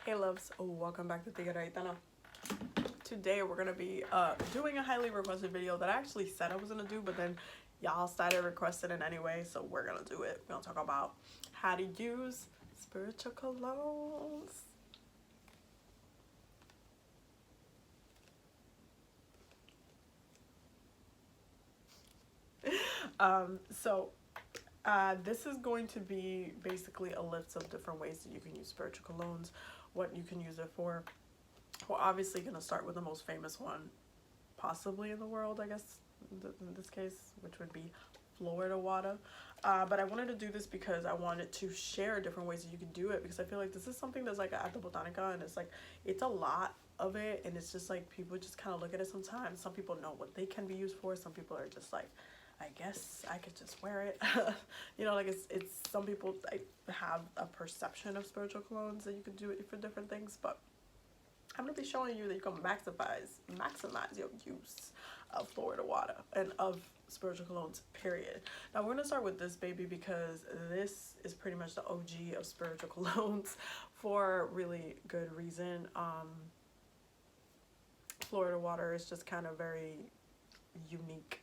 Hey loves, welcome back to TigeraGitana. Today we're gonna be doing a highly requested video that I actually said I was gonna do, but then y'all started requesting it anyway, so we're gonna do it. We're gonna talk about how to use spiritual colognes. This is going to be basically a list of different ways that you can use spiritual colognes, what you can use it for. We're obviously gonna start with the most famous one possibly in the world, I guess, in this case, which would be Florida water. But I wanted to do this because I wanted to share different ways that you can do it, because I feel like this is something that's like at the Botanica, and it's like, it's a lot of it, and it's just like people just kind of look at it sometimes. Some people know what they can be used for. Some people are just like, I guess I could just wear it. You know, like it's some people like have a perception of spiritual colognes that you could do it for different things, but I'm going to be showing you that you can maximize your use of Florida water and of spiritual colognes, period. Now, we're going to start with this baby because this is pretty much the OG of spiritual colognes for really good reason. Florida water is just kind of very unique.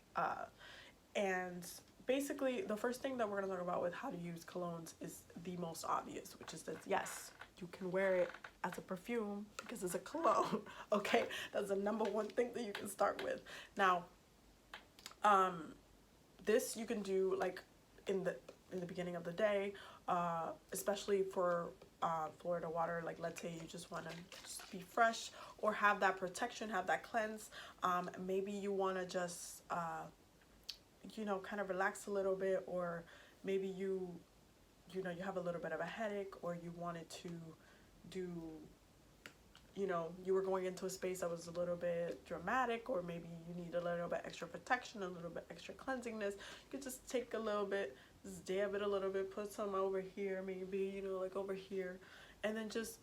And basically, the first thing that we're going to talk about with how to use colognes is the most obvious, which is that, yes, you can wear it as a perfume because it's a cologne. Okay, that's the number one thing that you can start with. Now, this you can do like in the beginning of the day, especially for Florida water. Like, let's say you just want to just be fresh or have that protection, have that cleanse. Maybe you want to just you know, kind of relax a little bit, or maybe you know, you have a little bit of a headache, or you wanted to do, you know, you were going into a space that was a little bit dramatic, or maybe you need a little bit extra protection, a little bit extra cleansingness. You could just take a little bit, just dab it a little bit, put some over here, maybe, you know, like over here, and then just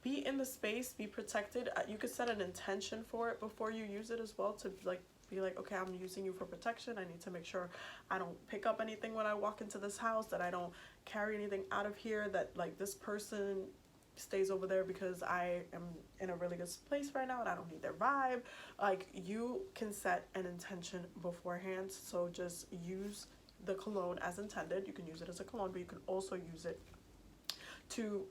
be in the space, be protected. You could set an intention for it before you use it as well, to like be like, okay, I'm using you for protection. I need to make sure I don't pick up anything when I walk into this house, that I don't carry anything out of here, that like this person stays over there because I am in a really good place right now and I don't need their vibe. Like, you can set an intention beforehand, so just use the cologne as intended. You can use it as a cologne, but you can also use it to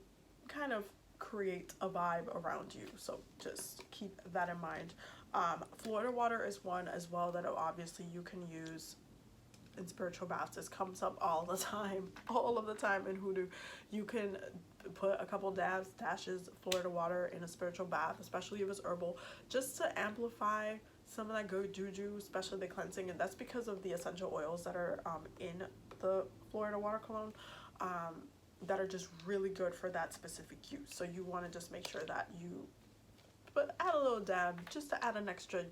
kind of create a vibe around you, so just keep that in mind. Florida water is one as well that obviously you can use in spiritual baths. This comes up all the time, all of the time in hoodoo. You can put a couple dashes Florida water in a spiritual bath, especially if it's herbal, just to amplify some of that good juju, especially the cleansing. And that's because of the essential oils that are in the Florida water cologne, that are just really good for that specific use. So you want to just make sure that you add a little dab, just to add an extra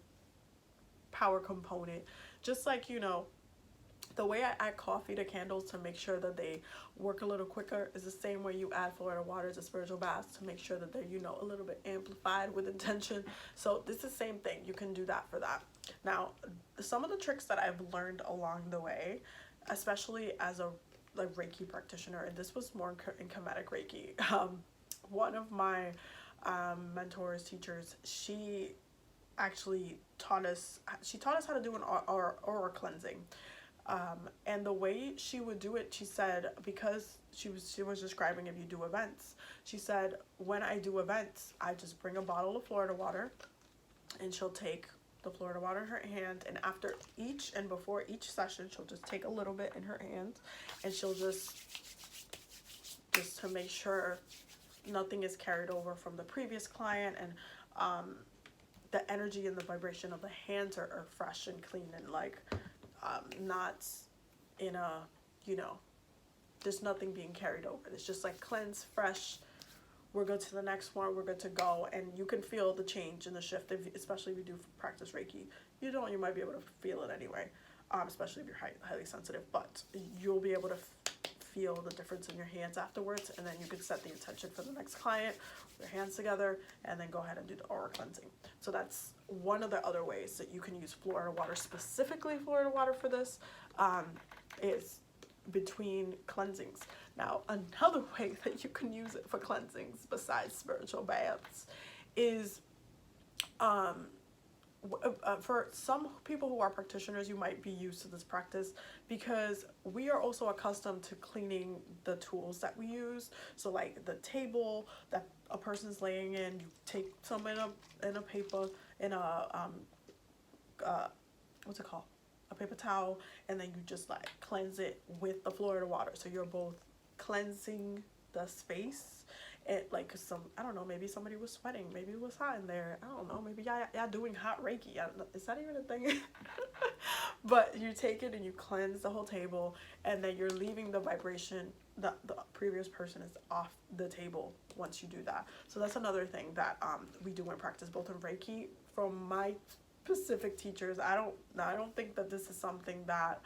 power component. Just like, you know, the way I add coffee to candles to make sure that they work a little quicker is the same way you add Florida water to spiritual baths, to make sure that they're, you know, a little bit amplified with intention. So this is the same thing. You can do that for that. Now, some of the tricks that I've learned along the way, especially as a like Reiki practitioner, and this was more in Kemetic Reiki. One of my mentors, teachers, she actually taught us how to do an aura cleansing. And the way she would do it, she said, because she was describing if you do events, she said, when I do events, I just bring a bottle of Florida water, and she'll take the Florida water in her hand, and after each and before each session, she'll just take a little bit in her hand, and she'll just to make sure nothing is carried over from the previous client, and the energy and the vibration of the hands are fresh and clean, and like not in a, you know, there's nothing being carried over. It's just like cleanse, fresh, we're good to the next one, we're good to go. And you can feel the change and the shift, especially if you do practice Reiki. You might be able to feel it anyway, especially if you're highly sensitive, but you'll be able to feel the difference in your hands afterwards, and then you can set the intention for the next client, your hands together, and then go ahead and do the aura cleansing. So that's one of the other ways that you can use Florida water, specifically Florida water for this. Is between cleansings. Now, another way that you can use it for cleansings besides spiritual baths is for some people who are practitioners, you might be used to this practice because we are also accustomed to cleaning the tools that we use. So like the table that a person's laying in, you take some in a paper, in a what's it called, a paper towel, and then you just like cleanse it with the Florida water. So you're both cleansing the space. It like some, I don't know, maybe somebody was sweating, maybe it was hot in there, I don't know, maybe y'all doing hot Reiki, is that even a thing? But you take it and you cleanse the whole table, and then you're leaving the vibration that the previous person is off the table once you do that. So that's another thing that we do in practice, both in Reiki. From my specific teachers, I don't think that this is something that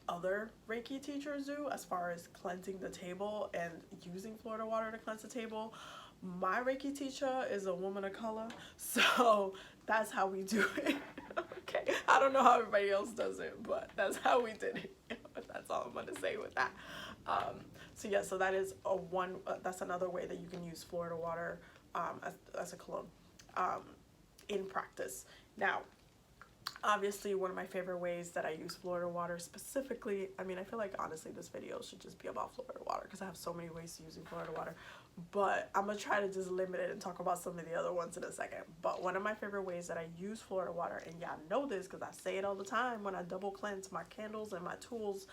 other Reiki teachers do as far as cleansing the table and using Florida water to cleanse the table. My Reiki teacher is a woman of color, so that's how we do it. Okay, I don't know how everybody else does it, but that's how we did it. That's all I'm gonna say with that. So yeah, so that is that's another way that you can use Florida water as a cologne in practice. Now, obviously, one of my favorite ways that I use Florida water specifically, I mean, I feel like honestly this video should just be about Florida water because I have so many ways to using Florida water, but I'm gonna try to just limit it and talk about some of the other ones in a second. But one of my favorite ways that I use Florida water, and y'all know this because I say it all the time when I double cleanse my candles and my tools,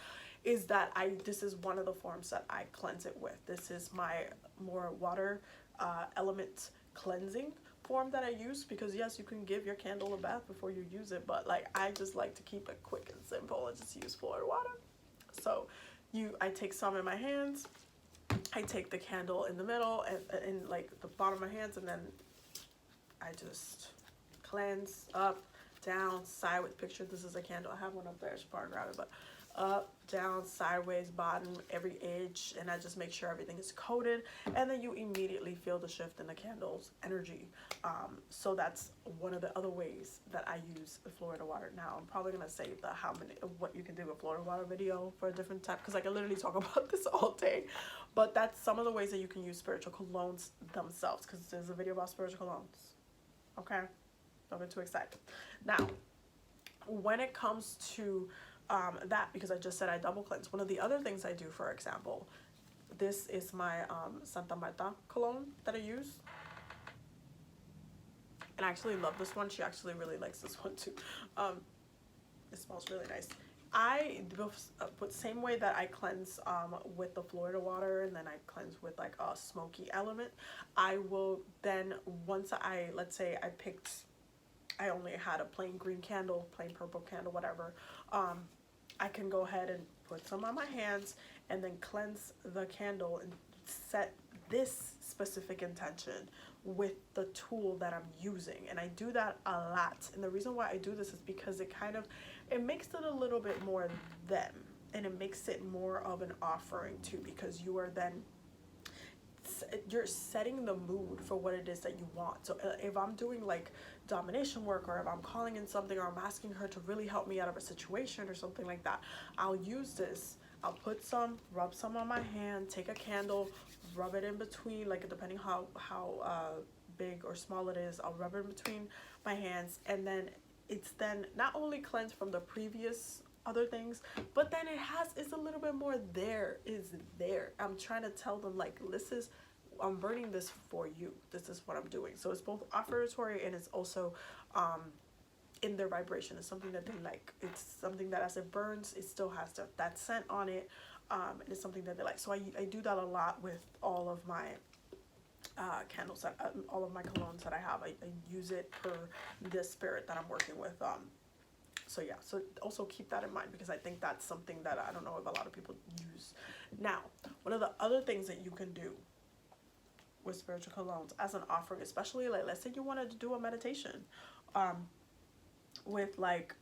is that this is one of the forms that I cleanse it with. This is my more water element cleansing form that I use, because yes, you can give your candle a bath before you use it, but like I just like to keep it quick and simple and just use Florida water. So I take some in my hands, I take the candle in the middle and in like the bottom of my hands, and then I just cleanse up, down, sideways. Picture this is a candle. I have one up there, I should probably grab it, but up, down, sideways, bottom, every edge, and I just make sure everything is coated, and then you immediately feel the shift in the candle's energy. So that's one of the other ways that I use the Florida water. Now I'm probably gonna save the what you can do with Florida water video for a different time, because I can literally talk about this all day. But that's some of the ways that you can use spiritual colognes themselves, because there's a video about spiritual colognes. Okay, don't get too excited. Now, when it comes to that, because I just said I double cleanse, one of the other things I do, for example, this is my Santa Marta cologne that I use, and I actually love this one. She actually really likes this one too. It smells really nice. I do the same way that I cleanse with the Florida water, and then I cleanse with like a smoky element. I will then, once let's say I only had a plain green candle, plain purple candle, whatever, I can go ahead and put some on my hands and then cleanse the candle and set this specific intention with the tool that I'm using. And I do that a lot. And the reason why I do this is because it makes it a little bit more them, and it makes it more of an offering too, because you're setting the mood for what it is that you want. So if I'm doing like domination work, or if I'm calling in something, or I'm asking her to really help me out of a situation or something like that, I'll use this. I'll rub some on my hand, take a candle, rub it in between, like depending how big or small it is, I'll rub it in between my hands, and then it's then not only cleansed from the previous other things, but then it's a little bit more there. I'm trying to tell them, like, I'm burning this for you. This is what I'm doing. So it's both offertory, and it's also in their vibration. It's something that they like. It's something that as it burns, it still has that scent on it. And it's something that they like. So I do that a lot with all of my candles, all of my colognes that I have. I use it per the spirit that I'm working with. So yeah, so also keep that in mind, because I think that's something that I don't know if a lot of people use. Now, one of the other things that you can do with spiritual colognes as an offering, especially like, let's say you wanted to do a meditation with like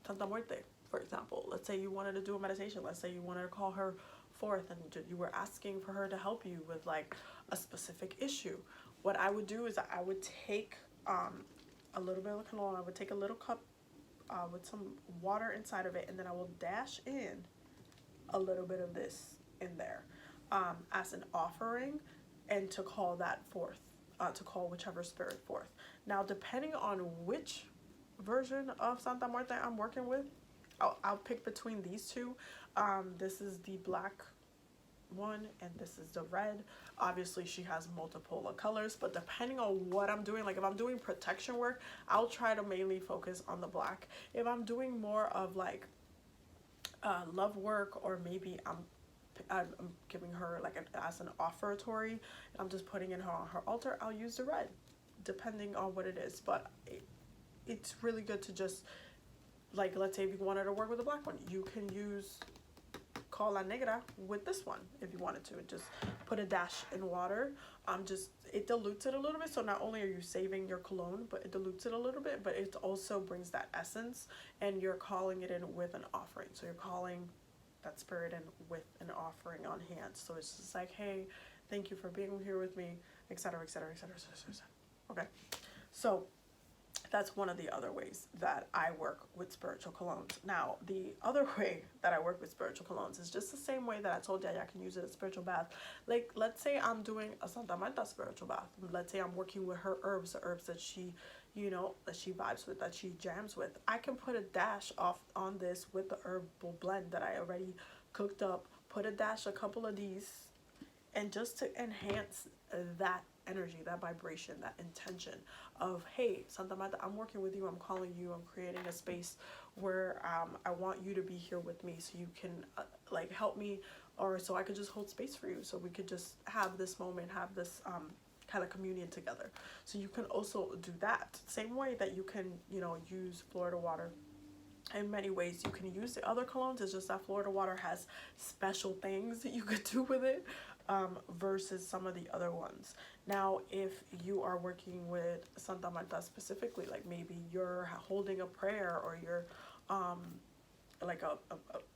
Santa Muerte, for example. Let's say you wanted to do a meditation. Let's say you wanted to call her forth, and you were asking for her to help you with like a specific issue. What I would do is I would take a little bit of cologne. I would take a little cup with some water inside of it, and then I will dash in a little bit of this in there as an offering, and to call that forth, to call whichever spirit forth. Now, depending on which version of Santa Muerte I'm working with, I'll pick between these two. This is the black one and this is the red. Obviously she has multiple colors, but depending on what I'm doing, like if I'm doing protection work, I'll try to mainly focus on the black. If I'm doing more of like love work, or maybe I'm giving her like as an offertory, I'm just putting in her on her altar, I'll use the red, depending on what it is. But it's really good to just, like, let's say if you wanted to work with the black one, you can use Cola Negra with this one if you wanted to. Just put a dash in water. It dilutes it a little bit, so not only are you saving your cologne, but it dilutes it a little bit, but it also brings that essence, and you're calling it in with an offering. So you're calling that spirit in with an offering on hand. So it's just like, hey, thank you for being here with me, etc., etc., etc., etc. Okay, so that's one of the other ways that I work with spiritual colognes. Now, the other way that I work with spiritual colognes is just the same way that I told you I can use it as a spiritual bath. Like, let's say I'm doing a Santa Marta spiritual bath. Let's say I'm working with her herbs, the herbs that she, you know, that she vibes with, that she jams with. I can put a dash off on this with the herbal blend that I already cooked up, put a dash, a couple of these, and just to enhance that energy, that vibration, that intention of, hey, Santa Marta, I'm working with you, I'm calling you, I'm creating a space where I want you to be here with me, so you can like help me, or so I could just hold space for you, so we could just have this moment, have this kind of communion together. So you can also do that same way that you can, you know, use Florida water. In many ways you can use the other colognes. It's just that Florida water has special things that you could do with it versus some of the other ones. Now, if you are working with Santa Marta specifically, like maybe you're holding a prayer, or you're like a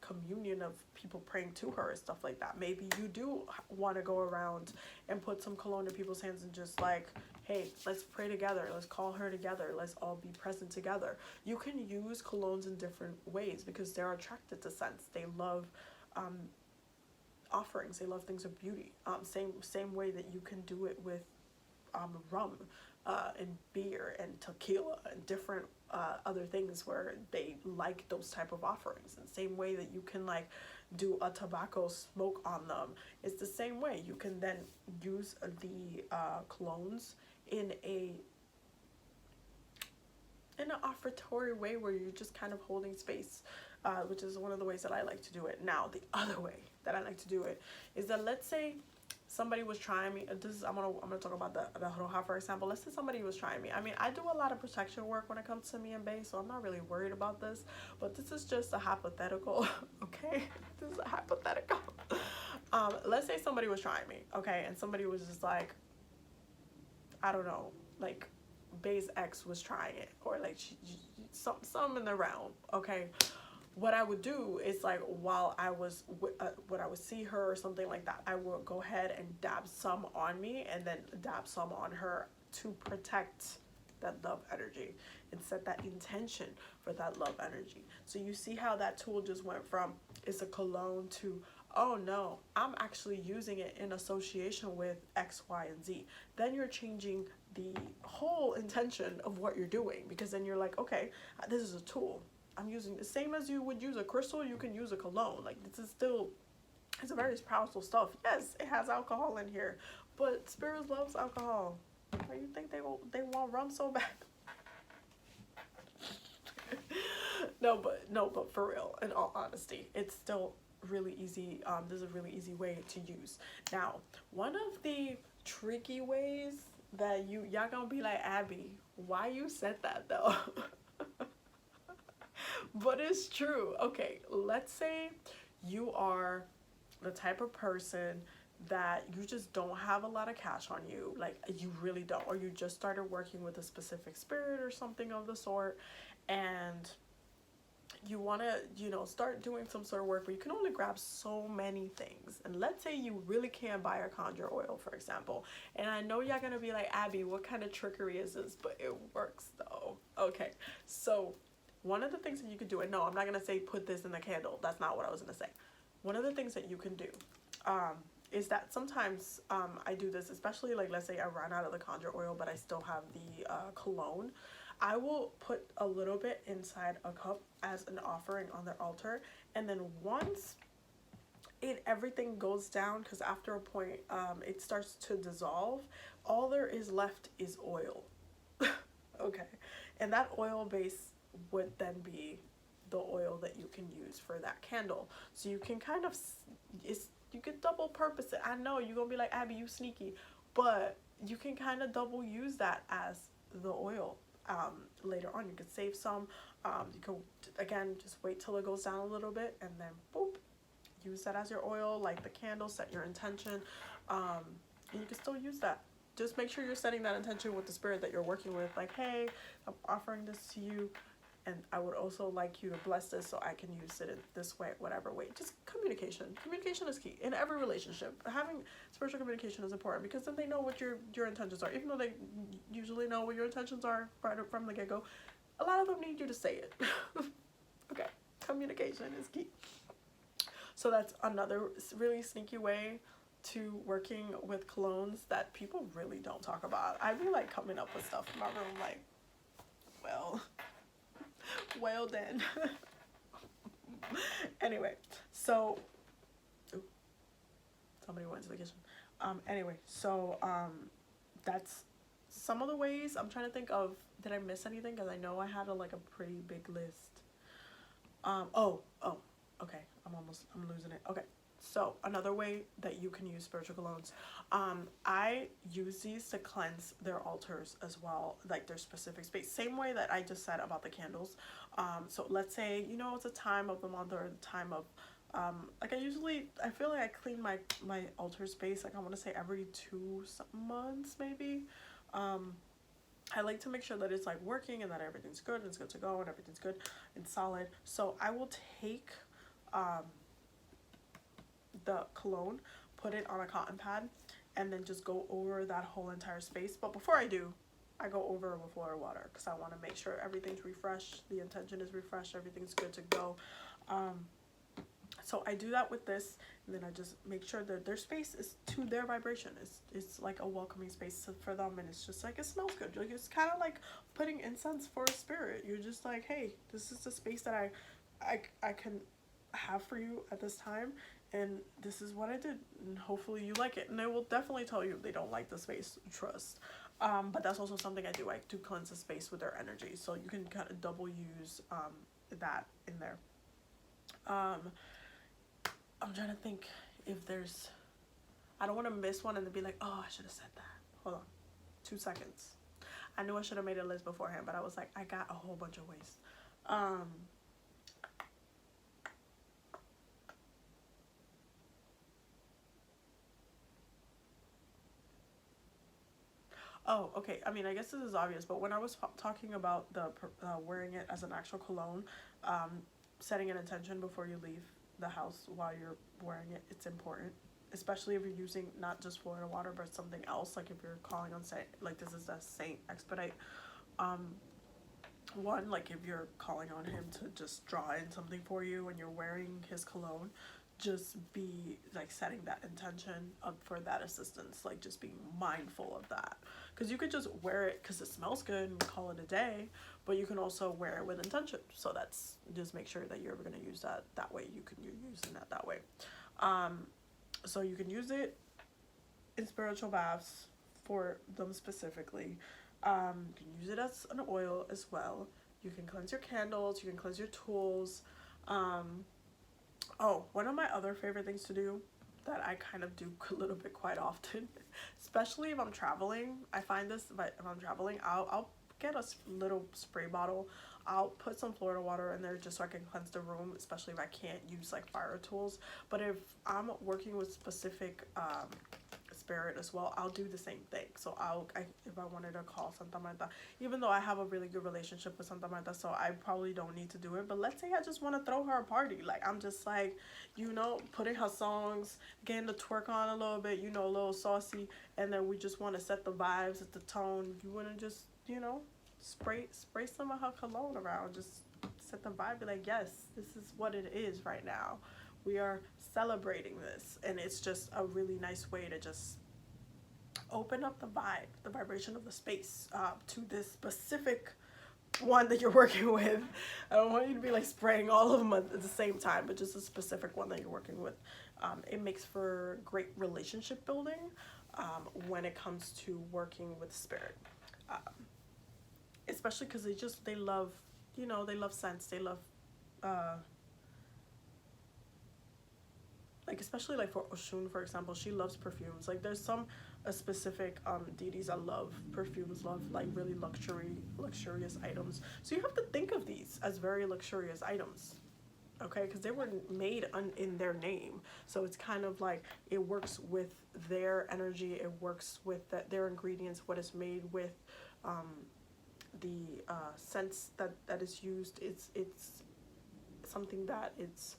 communion of people praying to her and stuff like that, maybe you do want to go around and put some cologne in people's hands and just like, hey, let's pray together, let's call her together, let's all be present together. You can use colognes in different ways because they're attracted to scents. They love offerings, they love things of beauty. Same way that you can do it with rum and beer and tequila and different other things where they like those type of offerings. And same way that you can like do a tobacco smoke on them, it's the same way. You can then use the colognes in an offertory way where you're just kind of holding space, which is one of the ways that I like to do it. Now, the other way that I like to do it is that, let's say somebody was trying me. I'm gonna talk about the roja, for example. Let's say somebody was trying me. I mean, I do a lot of protection work when it comes to me and Bae, so I'm not really worried about this. But this is just a hypothetical, okay? This is a hypothetical. Let's say somebody was trying me, okay, and somebody was just like, I don't know, like Bae's ex was trying it, or like some in the realm, okay. What I would do is, like, while I was when I would see her or something like that, I would go ahead and dab some on me and then dab some on her to protect that love energy and set that intention for that love energy. So you see how that tool just went from it's a cologne to, oh no, I'm actually using it in association with X, Y, and Z. Then you're changing the whole intention of what you're doing, because then you're like, okay, this is a tool. I'm using the same as you would use a crystal, you can use a cologne. Like, this is still, it's a very powerful stuff. Yes, it has alcohol in here, but Spirit loves alcohol. Why you think they want rum so bad? No, but for real, in all honesty, it's still really easy. There's a really easy way to use. Now, one of the tricky ways that y'all gonna be like, Abby, why you said that though? But it's true. Okay, let's say you are the type of person that you just don't have a lot of cash on you, like you really don't, or you just started working with a specific spirit or something of the sort, and you want to, you know, start doing some sort of work where you can only grab so many things. And let's say you really can't buy a conjure oil, for example. And I know y'all gonna be like, Abby, what kind of trickery is this? But it works though. Okay, so one of the things that you could do, and no, I'm not going to say put this in the candle. That's not what I was going to say. One of the things that you can do is that sometimes I do this, especially like, let's say I ran out of the conjure oil, but I still have the cologne. I will put a little bit inside a cup as an offering on their altar. And then once everything goes down, because after a point it starts to dissolve, all there is left is oil. Okay, and that oil base would then be the oil that you can use for that candle. So you can kind of, you can double purpose it. I know you're gonna be like, Abby, you sneaky, but you can kind of double use that as the oil. Later on you could save some. You can, again, just wait till it goes down a little bit and then boop, use that as your oil, light the candle, set your intention, and you can still use that. Just make sure you're setting that intention with the spirit that you're working with, like, hey, I'm offering this to you, and I would also like you to bless this so I can use it in this way, whatever way. Just communication. Communication is key in every relationship. Having spiritual communication is important, because then they know what your intentions are. Even though they usually know what your intentions are right from the get-go, a lot of them need you to say it. Okay, communication is key. So that's another really sneaky way to working with colognes that people really don't talk about. I'd be like coming up with stuff in my room like, well then. Anyway, so somebody went to the kitchen. Anyway, so that's some of the ways. I'm trying to think of, did I miss anything? Because I know I had like a pretty big list. Okay, I'm losing it. Okay, so another way that you can use spiritual colognes, I use these to cleanse their altars as well, like their specific space, same way that I just said about the candles. So let's say, you know, it's a time of the month or the time of, like I feel like I clean my altar space, like I want to say every 2 months maybe. I like to make sure that it's like working and that everything's good and it's good to go and everything's good and solid. So I will take the cologne, put it on a cotton pad, and then just go over that whole entire space. But before I do, I go over with Florida water, because I want to make sure everything's refreshed, the intention is refreshed, everything's good to go. So I do that with this, and then I just make sure that their space is to their vibration. It's like a welcoming space for them, and it's just like, it smells good. Like, it's kind of like putting incense for a spirit. You're just like, hey, this is the space that I can have for you at this time, and this is what I did, and hopefully you like it. And they will definitely tell you if they don't like the space, trust. But that's also something I do. I do cleanse the space with their energy, so you can kind of double use that in there. I'm trying to think if there's, I don't want to miss one and then be like, oh, I should have said that. Hold on, 2 seconds. I knew I should have made a list beforehand, but I was like, I got a whole bunch of ways. Oh, okay. I mean, I guess this is obvious, but when I was talking about the wearing it as an actual cologne, setting an intention before you leave the house while you're wearing it, it's important, especially if you're using not just Florida water but something else, like if you're calling on Saint, like this is a Saint Expedite one, like if you're calling on him to just draw in something for you and you're wearing his cologne, just be like setting that intention up for that assistance, like just being mindful of that, because you could just wear it because it smells good and call it a day, but you can also wear it with intention. So that's, just make sure that you're ever going to use that way. You're using that way. So you can use it in spiritual baths for them specifically. You can use it as an oil as well. You can cleanse your candles, you can cleanse your tools. Oh, one of my other favorite things to do that I kind of do a little bit quite often, especially if I'm traveling, I find this, if I'm traveling, I'll get a little spray bottle. I'll put some Florida water in there just so I can cleanse the room, especially if I can't use like fire tools. But if I'm working with specific spirit as well, I'll do the same thing. So if I wanted to call Santa Marta, even though I have a really good relationship with Santa Marta, so I probably don't need to do it, but let's say I just want to throw her a party, like I'm just like, you know, putting her songs, getting the twerk on a little bit, you know, a little saucy, and then we just want to set the vibes, set the tone. You want to just, you know, spray some of her cologne around, just set the vibe, be like, yes, this is what it is right now. We are celebrating this, and it's just a really nice way to just open up the vibe, the vibration of the space, to this specific one that you're working with. I don't want you to be like spraying all of them at the same time, but just a specific one that you're working with. It makes for great relationship building when it comes to working with spirit, especially because they love, you know, they love scents, they love like, especially like for Oshun, for example, she loves perfumes. Like there's some specific deities that love perfumes, love like really luxurious items. So you have to think of these as very luxurious items, okay? Because they were made in their name. So it's kind of like it works with their energy. It works with their ingredients, what is made with, the scents that is used. It's something that it's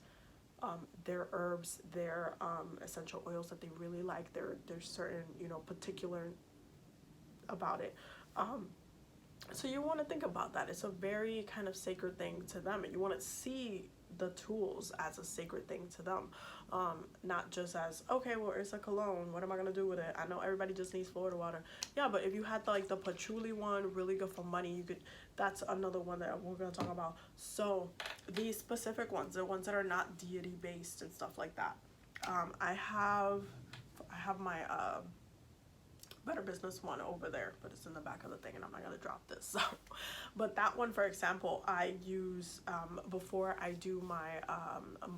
their herbs, their essential oils that they really like. There's certain, you know, particular about it. So you want to think about that. It's a very kind of sacred thing to them, and you want to see the tools as a sacred thing to them, not just as, okay, well, it's a cologne, what am I gonna do with it? I know everybody just needs Florida water. Yeah, but if you had like the patchouli one, really good for money, you could, that's another one that we're gonna talk about. So these specific ones, the ones that are not deity based and stuff like that, I have my Better Business one over there, but it's in the back of the thing and I'm not gonna drop this. So, but that one, for example, I use before I do my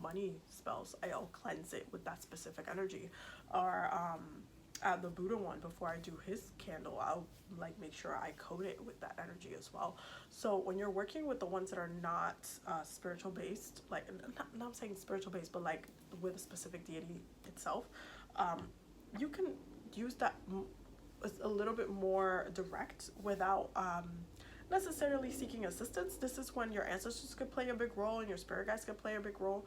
money spells. I'll cleanse it with that specific energy. Or the Buddha one, before I do his candle, I'll like make sure I coat it with that energy as well. So when you're working with the ones that are not spiritual based, like not saying spiritual based, but like with a specific deity itself, you can use that a little bit more direct without necessarily seeking assistance. This is when your ancestors could play a big role and your spirit guides could play a big role,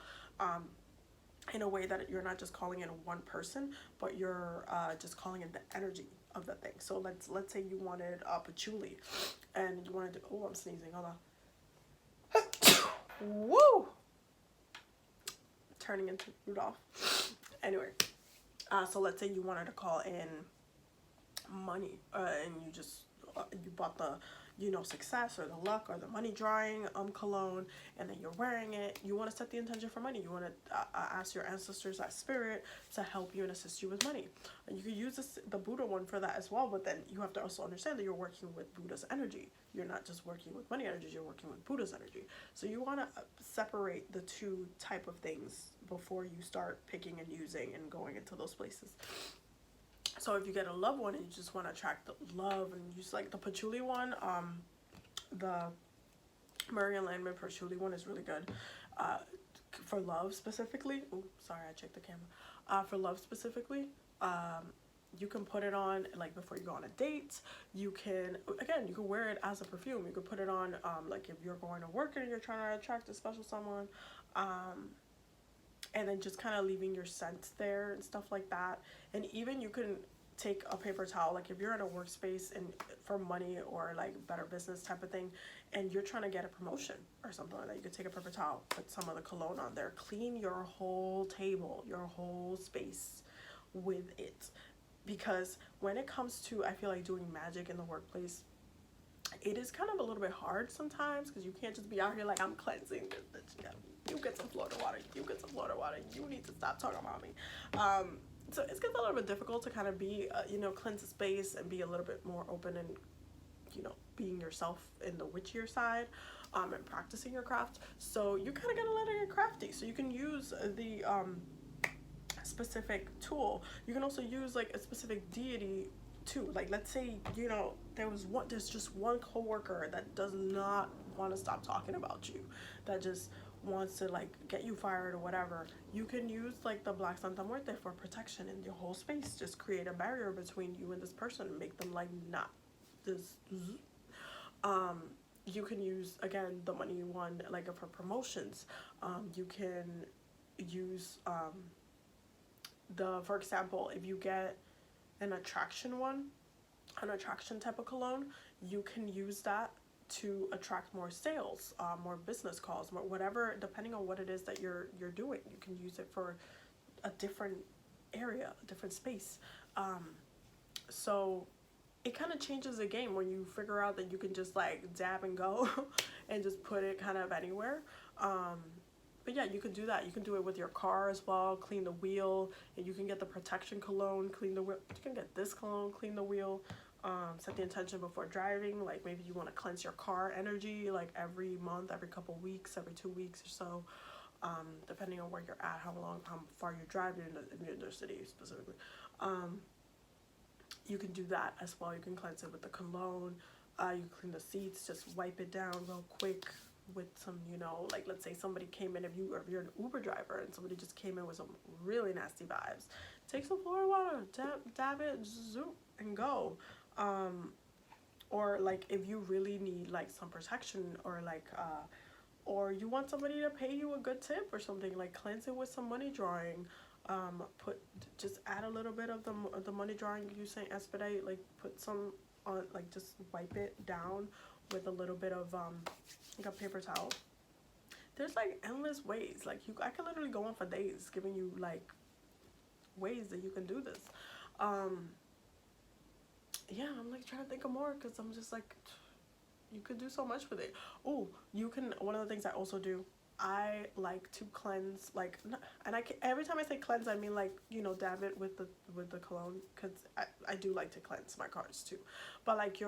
in a way that you're not just calling in one person, but you're just calling in the energy of the thing. So let's say you wanted patchouli and you wanted to, oh, I'm sneezing, hold on. Woo! Turning into Rudolph. Anyway, so let's say you wanted to call in money, and you just you bought the, you know, success or the luck or the money drawing cologne, and then you're wearing it. You want to set the intention for money. You want to ask your ancestors, that spirit, to help you and assist you with money. And you could use the Buddha one for that as well, but then you have to also understand that you're working with Buddha's energy. You're not just working with money energy, you're working with Buddha's energy. So you want to separate the two type of things before you start picking and using and going into those places. So if you get a loved one and you just want to attract the love and use like the patchouli one, the Murray and Landman patchouli one is really good for love specifically. Oh, sorry, I checked the camera. For love specifically, you can put it on like before you go on a date. You can, again, you can wear it as a perfume. You could put it on like if you're going to work and you're trying to attract a special someone, and then just kind of leaving your scent there and stuff like that. And even you can take a paper towel, like if you're in a workspace and for money or like Better Business type of thing, and you're trying to get a promotion or something like that, you could take a paper towel, put some of the cologne on there, clean your whole table, your whole space with it. Because when it comes to, I feel like, doing magic in the workplace, it is kind of a little bit hard sometimes, because you can't just be out here like, I'm cleansing this. You get some Florida water, you get some Florida water, you need to stop talking about me. So it gets a little bit difficult to kind of be, you know, cleanse the space and be a little bit more open and, you know, being yourself in the witchier side, and practicing your craft. So you kind of gotta let it get crafty. So you can use the specific tool. You can also use like a specific deity too. Like let's say, you know, there's just one coworker that does not want to stop talking about you, that just wants to like get you fired or whatever. You can use like the Black Santa Muerte for protection in your whole space. Just create a barrier between you and this person, make them like not this. You can use, again, the money one like for promotions. You can use for example, if you get an attraction type of cologne, you can use that to attract more sales, more business calls, more whatever, depending on what it is that you're doing. You can use it for a different area, a different space. So it kind of changes the game when you figure out that you can just like dab and go and just put it kind of anywhere. But yeah, you can do that. You can do it with your car as well, clean the wheel, and you can get the protection cologne, clean the wheel. You can get this cologne, clean the wheel. Set the intention before driving, like maybe you want to cleanse your car energy like every month, every couple weeks, every 2 weeks or so, depending on where you're at, how far you're driving in your city specifically. You can do that as well. You can cleanse it with the cologne. You clean the seats, just wipe it down real quick with some, you know, like let's say somebody came in, if you're an Uber driver and somebody just came in with some really nasty vibes, take some Florida water, dab it, zoom, and go. Or like if you really need like some protection, or like or you want somebody to pay you a good tip or something, like cleanse it with some money drawing. Just add a little bit of the money drawing using expedite, like put some on, like just wipe it down with a little bit of like a paper towel. There's like endless ways, like I could literally go on for days giving you like ways that you can do this. Yeah, I'm like trying to think of more, because I'm just like, you could do so much with it. Oh, you can, one of the things I also do, I like to cleanse, like, and every time I say cleanse, I mean like, you know, dab it with the cologne, because I do like to cleanse my cards too. But like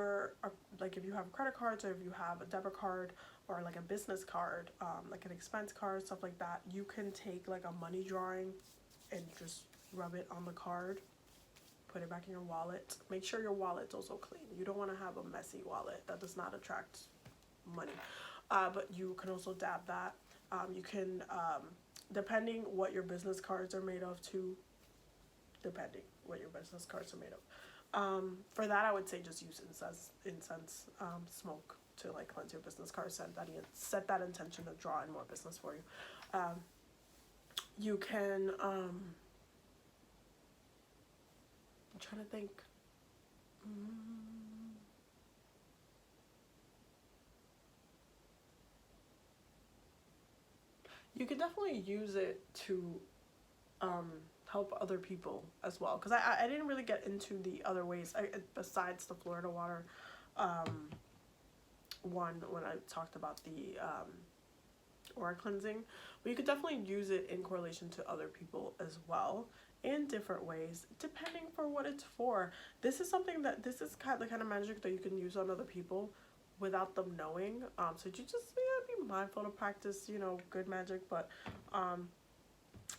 like if you have credit cards, or if you have a debit card, or like a business card, like an expense card, stuff like that, you can take like a money drawing and just rub it on the card. Put it back in your wallet. Make sure your wallet's also clean. You don't want to have a messy wallet. That does not attract money. But you can also dab that. You can, depending what your business cards are made of too. Depending what your business cards are made of. For that, I would say just use incense, smoke to like cleanse your business cards. Set that intention to draw in more business for you. You can, I'm trying to think. You could definitely use it to help other people as well, because I didn't really get into the other ways besides the Florida water one when I talked about the aura cleansing, but you could definitely use it in correlation to other people as well, in different ways, depending for what it's for. This is the kind of magic that you can use on other people without them knowing. So you just be mindful to practice, you know, good magic. But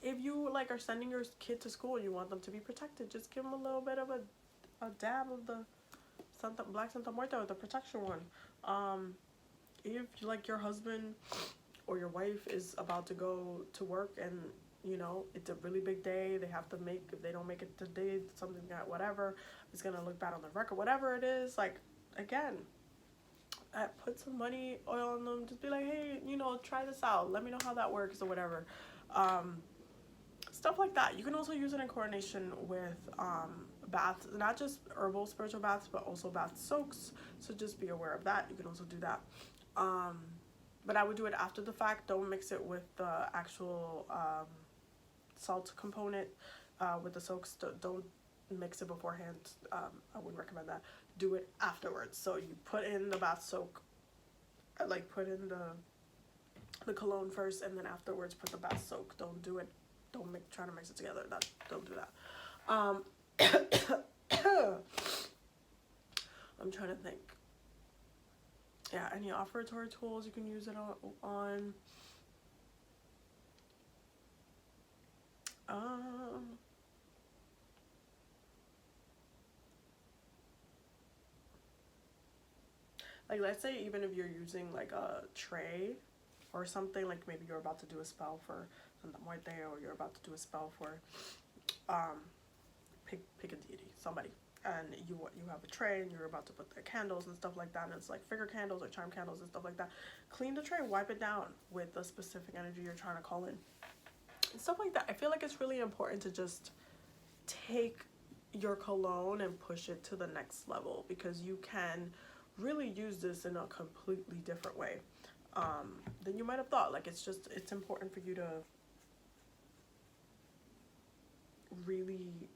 if you like are sending your kid to school and you want them to be protected, just give them a little bit of a dab of the Black Santa Muerta, the protection one. If like your husband or your wife is about to go to work and you know it's a really big day, they have to make, if they don't make it today, something that whatever is gonna look bad on the record, whatever it is, like again, put some money oil on them, just be like, hey, you know, try this out, let me know how that works or whatever. Stuff like that. You can also use it in coordination with baths, not just herbal spiritual baths, but also bath soaks, so just be aware of that. You can also do that, but I would do it after the fact. Don't mix it with the actual salt component with the soaks. Don't mix it beforehand. I wouldn't recommend that. Do it afterwards. So you put in the bath soak, like put in the cologne first, and then afterwards put the bath soak. Don't do it. Try to mix it together. Don't do that. I'm trying to think. Yeah, any offertory tools you can use it on. Like let's say even if you're using like a tray or something, like maybe you're about to do a spell for Santa Muerte, or you're about to do a spell for pick a deity, somebody, and you have a tray and you're about to put the candles and stuff like that, and it's like figure candles or charm candles and stuff like that. Clean the tray, wipe it down with the specific energy you're trying to call in and stuff like that. I feel like it's really important to just take your cologne and push it to the next level, because you can really use this in a completely different way than you might have thought. Like, it's important for you to really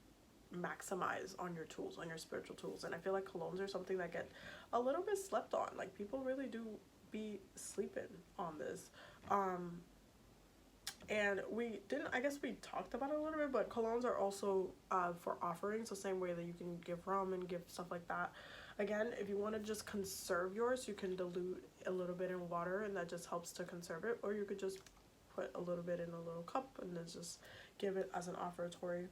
maximize on your tools, on your spiritual tools. And I feel like colognes are something that get a little bit slept on. Like, people really do be sleeping on this. And I guess we talked about it a little bit, but colognes are also for offerings, the same way that you can give rum and give stuff like that. Again, if you want to just conserve yours, you can dilute a little bit in water, and that just helps to conserve it. Or you could just put a little bit in a little cup and then just give it as an offertory.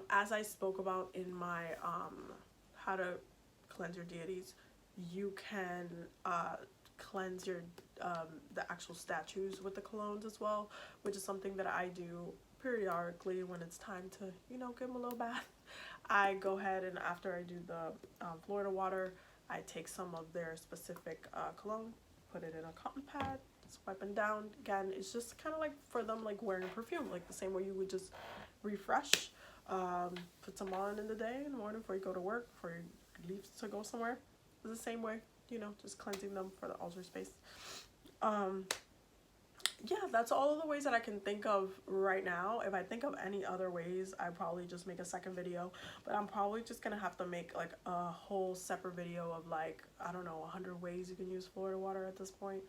As I spoke about in my how to cleanse your deities, you can cleanse your the actual statues with the colognes as well, which is something that I do periodically when it's time to, you know, give them a little bath. I go ahead and after I do the Florida water, I take some of their specific cologne, put it in a cotton pad, swipe them down. Again, it's just kind of like for them, like wearing perfume, like the same way you would just refresh. Put some on in the day, in the morning, before you go to work, before you leave to go somewhere. It's the same way, you know, just cleansing them for the altar space. Yeah, that's all of the ways that I can think of right now. If I think of any other ways, I probably just make a second video, but I'm probably just gonna have to make like a whole separate video of like, I don't know, 100 ways you can use Florida water at this point,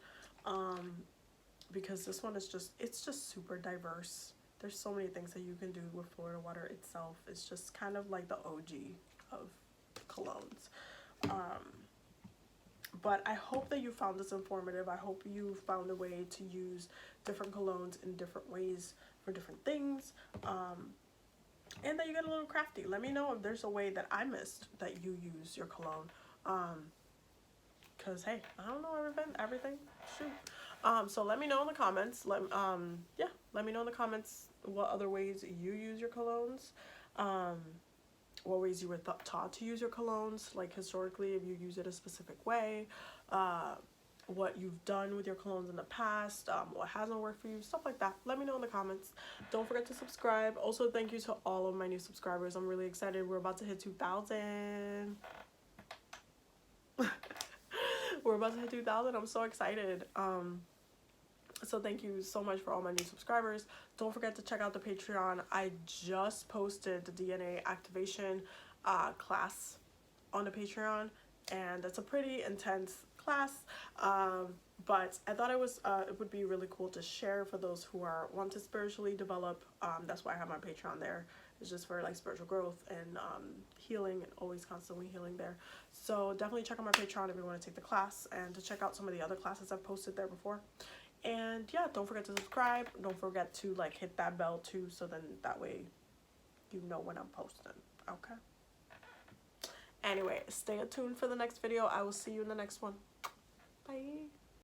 because this one is it's just super diverse. There's so many things that you can do with Florida water itself. It's just kind of like the OG of colognes. But I hope that you found this informative. I hope you found a way to use different colognes in different ways for different things. And that you get a little crafty. Let me know if there's a way that I missed that you use your cologne. Cause hey, I don't know everything. Shoot. So let me know in the comments. Let me know in the comments what other ways you use your colognes. What ways you were taught to use your colognes, like historically, if you use it a specific way, what you've done with your colognes in the past, what hasn't worked for you, stuff like that. Let me know in the comments. Don't forget to subscribe. Also, thank you to all of my new subscribers. I'm really excited. We're about to hit 2,000. We're about to hit 2,000. I'm so excited. So thank you so much for all my new subscribers. Don't forget to check out the Patreon. I just posted the DNA activation class on the Patreon, and it's a pretty intense class, but I thought it would be really cool to share for those who want to spiritually develop. That's why I have my Patreon there. It's just for like spiritual growth and healing, and always constantly healing there. So definitely check out my Patreon if you want to take the class, and to check out some of the other classes I've posted there before. And yeah, don't forget to subscribe. Don't forget to like hit that bell too, so then that way you know when I'm posting. Okay. Anyway, stay tuned for the next video. I will see you in the next one. Bye.